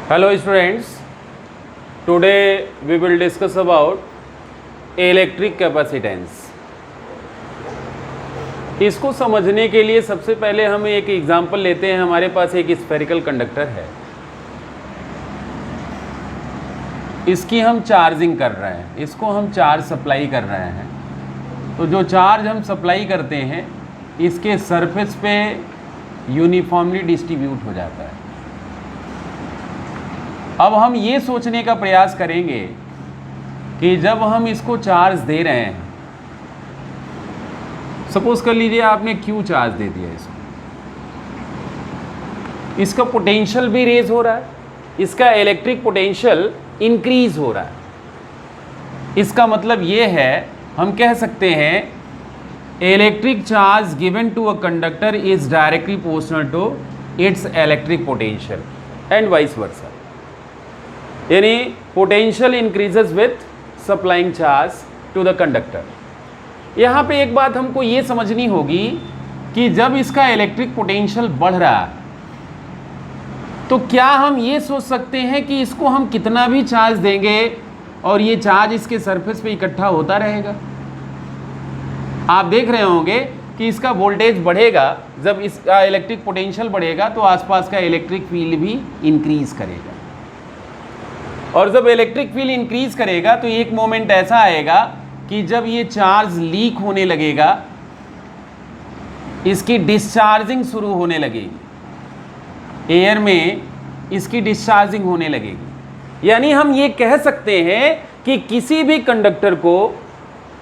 Hello students, today we will discuss about electric capacitance. इसको समझने के लिए सबसे पहले हम एक एग्जांपल लेते हैं। हमारे पास एक स्फेरिकल कंडक्टर है, इसकी हम चार्जिंग कर रहे हैं, इसको हम चार्ज सप्लाई कर रहे हैं। तो जो चार्ज हम सप्लाई करते हैं इसके सरफेस पे यूनिफॉर्मली डिस्ट्रीब्यूट हो जाता है। अब हम ये सोचने का प्रयास करेंगे कि जब हम इसको चार्ज दे रहे हैं, सपोज कर लीजिए आपने क्यू चार्ज दे दिया इसको, इसका पोटेंशियल भी रेज हो रहा है, इसका इलेक्ट्रिक पोटेंशियल इंक्रीज हो रहा है। इसका मतलब ये है, हम कह सकते हैं electric charge given to a conductor is directly proportional to its electric potential and vice versa. यानी potential increases with supplying charge to the conductor. यहाँ पे एक बात हमको ये समझनी होगी कि जब इसका इलेक्ट्रिक पोटेंशियल बढ़ रहा है तो क्या हम ये सोच सकते हैं कि इसको हम कितना भी चार्ज देंगे और ये चार्ज इसके सरफेस पे इकट्ठा होता रहेगा? आप देख रहे होंगे कि इसका वोल्टेज बढ़ेगा, जब इसका इलेक्ट्रिक पोटेंशियल बढ़ेगा तो आसपास का इलेक्ट्रिक फील्ड भी इंक्रीज करेगा, और जब इलेक्ट्रिक फील्ड इंक्रीज करेगा तो एक मोमेंट ऐसा आएगा कि जब ये चार्ज लीक होने लगेगा, इसकी डिस्चार्जिंग शुरू होने लगेगी, एयर में इसकी डिस्चार्जिंग होने लगेगी। यानी हम ये कह सकते हैं कि किसी भी कंडक्टर को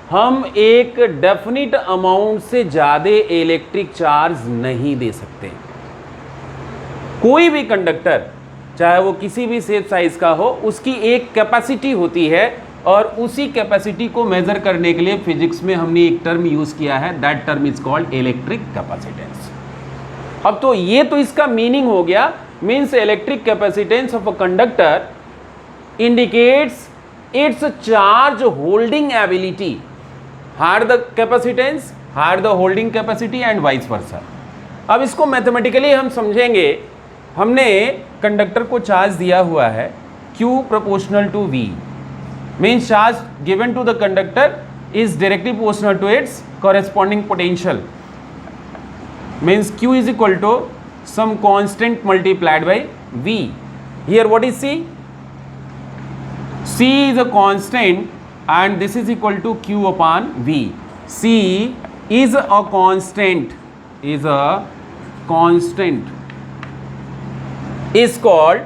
हम एक डेफिनिट अमाउंट से ज़्यादा इलेक्ट्रिक चार्ज नहीं दे सकते। कोई भी कंडक्टर, चाहे वो किसी भी शेप साइज का हो, उसकी एक कैपेसिटी होती है, और उसी कैपेसिटी को मेजर करने के लिए फिजिक्स में हमने एक टर्म यूज़ किया है, that term is called electric capacitance. अब तो ये तो इसका मीनिंग हो गया, means electric capacitance of a conductor indicates its charge holding ability. Higher the capacitance, higher the holding capacity and vice versa. अब इसको मैथमेटिकली हम समझेंगे। हमने कंडक्टर को चार्ज दिया हुआ है Q proportional to V, means charge given to the conductor is directly proportional to its corresponding potential, means Q is equal to some constant multiplied by V. Here what is C? C is a constant and this is equal to Q upon V. C is a constant, is called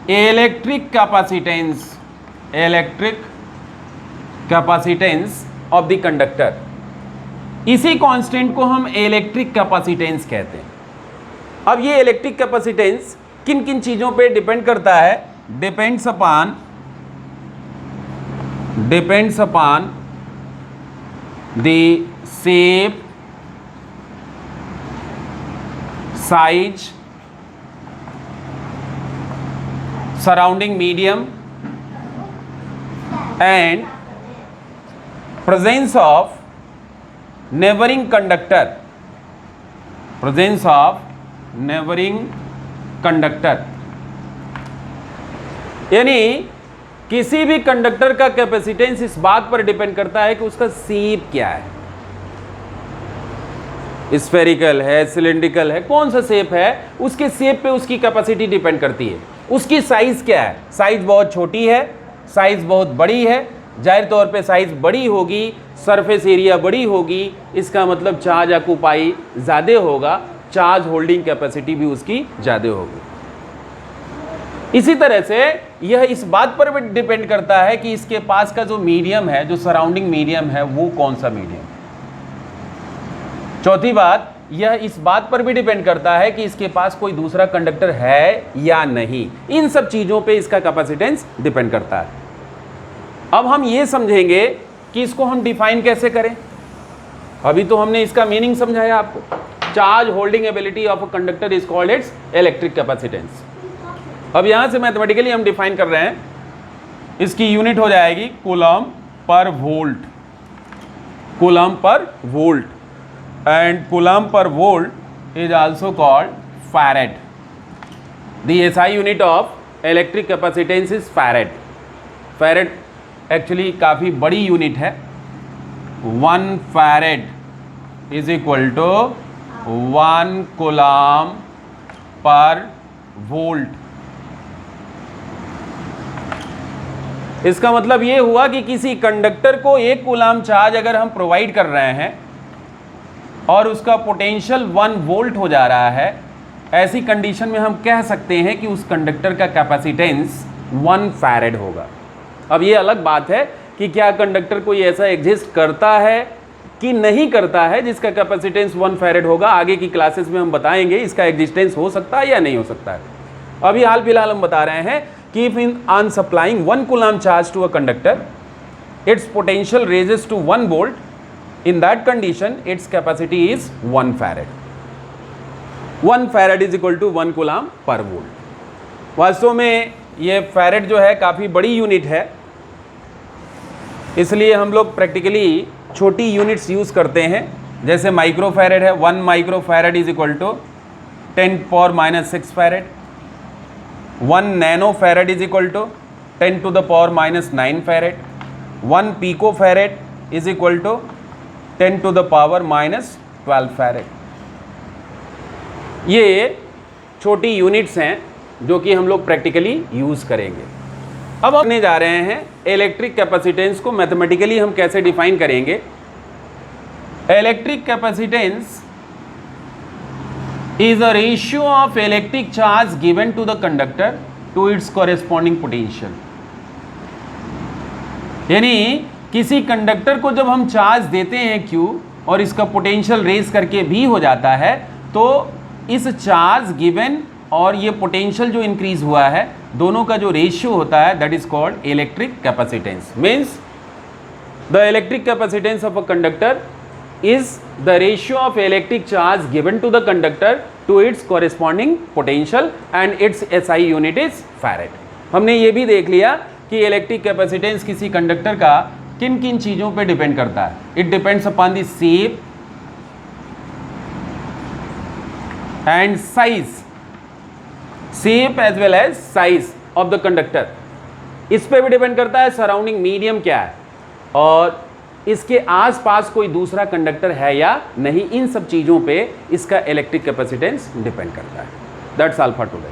electric capacitance of the conductor. इसी constant को हम electric capacitance कहते हैं। अब ये electric capacitance किन किन चीज़ों पे डिपेंड करता है? Depends upon the shape, size, surrounding medium and presence of neighboring conductor। यानी किसी भी कंडक्टर का कैपेसिटेंस इस बात पर डिपेंड करता है कि उसका शेप क्या है, स्फेरिकल है, सिलिंड्रिकल है, कौन सा शेप है, उसके शेप पे उसकी कैपेसिटी डिपेंड करती है। उसकी साइज क्या है, साइज बहुत छोटी है, साइज बहुत बड़ी है, जाहिर तौर पे साइज बड़ी होगी, सरफेस एरिया बड़ी होगी, इसका मतलब चार्ज ऑक्यूपाई ज़्यादा होगा, चार्ज होल्डिंग कैपेसिटी भी उसकी ज़्यादा होगी। इसी तरह से यह इस बात पर भी डिपेंड करता है कि इसके पास का जो मीडियम है, जो सराउंडिंग मीडियम है, वो कौन सा मीडियम। चौथी बात, यह इस बात पर भी डिपेंड करता है कि इसके पास कोई दूसरा कंडक्टर है या नहीं। इन सब चीज़ों पे इसका कैपेसिटेंस डिपेंड करता है। अब हम ये समझेंगे कि इसको हम डिफाइन कैसे करें। अभी तो हमने इसका मीनिंग समझाया आपको, charge holding ability of a conductor is called its electric capacitance. अब यहाँ से मैथमेटिकली हम डिफाइन कर रहे हैं, इसकी यूनिट हो जाएगी coulomb per volt, coulomb per volt, and coulomb per volt is also called farad. The SI unit of electric capacitance is farad. Farad actually काफ़ी बड़ी यूनिट है. 1 farad is equal to 1 coulomb per volt. इसका मतलब ये हुआ कि किसी conductor को 1 कूलाम चार्ज अगर हम प्रोवाइड कर रहे हैं और उसका पोटेंशियल 1 वोल्ट हो जा रहा है, ऐसी कंडीशन में हम कह सकते हैं कि उस कंडक्टर का कैपेसिटेंस 1 फैरेड होगा. अब ये अलग बात है कि क्या कंडक्टर कोई ऐसा एग्जिस्ट करता है कि नहीं करता है जिसका कैपेसिटेंस 1 फैरेड होगा. आगे की क्लासेस में हम बताएंगे इसका एग्जिस्टेंस हो सकता है या नहीं हो सकता है. अभी हाल फिलहाल हम बता रहे हैं कि if on supplying 1 coulomb charge to a conductor, its potential raises to 1 volt. In that condition, its capacity is 1 farad. 1 farad is equal to 1 coulomb per volt. वास्तव में ये फैरेड जो है काफ़ी बड़ी यूनिट है, इसलिए हम लोग प्रैक्टिकली छोटी यूनिट्स यूज़ करते हैं. जैसे माइक्रो फैरेड है, 1 micro farad is equal to 10⁻⁻6 farad. 1 nano farad is equal to 10⁻⁹ farad. 1 pico farad is equal to 10⁻⁻12 farad. ये छोटी यूनिट्स हैं जो कि हम लोग प्रैक्टिकली यूज़ करेंगे. अब हम करने जा रहे हैं इलेक्ट्रिक कैपेसिटेंस को मैथमेटिकली हम कैसे डिफाइन करेंगे. Electric capacitance is a ratio of electric charge given to the conductor to its corresponding potential. यानी किसी कंडक्टर को जब हम चार्ज देते हैं Q और इसका पोटेंशियल रेज करके भी हो जाता है, तो इस चार्ज गिवन और ये पोटेंशियल जो इंक्रीज हुआ है, दोनों का जो रेशियो होता है, that is called electric capacitance. Means the electric capacitance of a conductor is the ratio of electric charge given to the conductor to its corresponding potential and its SI unit is farad. हमने ये भी देख लिया कि electric capacitance किसी conductor का किन किन चीज़ों पे डिपेंड करता है. It depends upon the shape and size, shape as well as size of the conductor. इस पे भी डिपेंड करता है सराउंडिंग मीडियम क्या है और इसके आसपास कोई दूसरा कंडक्टर है या नहीं. इन सब चीज़ों पे इसका इलेक्ट्रिक कैपेसिटेंस डिपेंड करता है. That's all for today.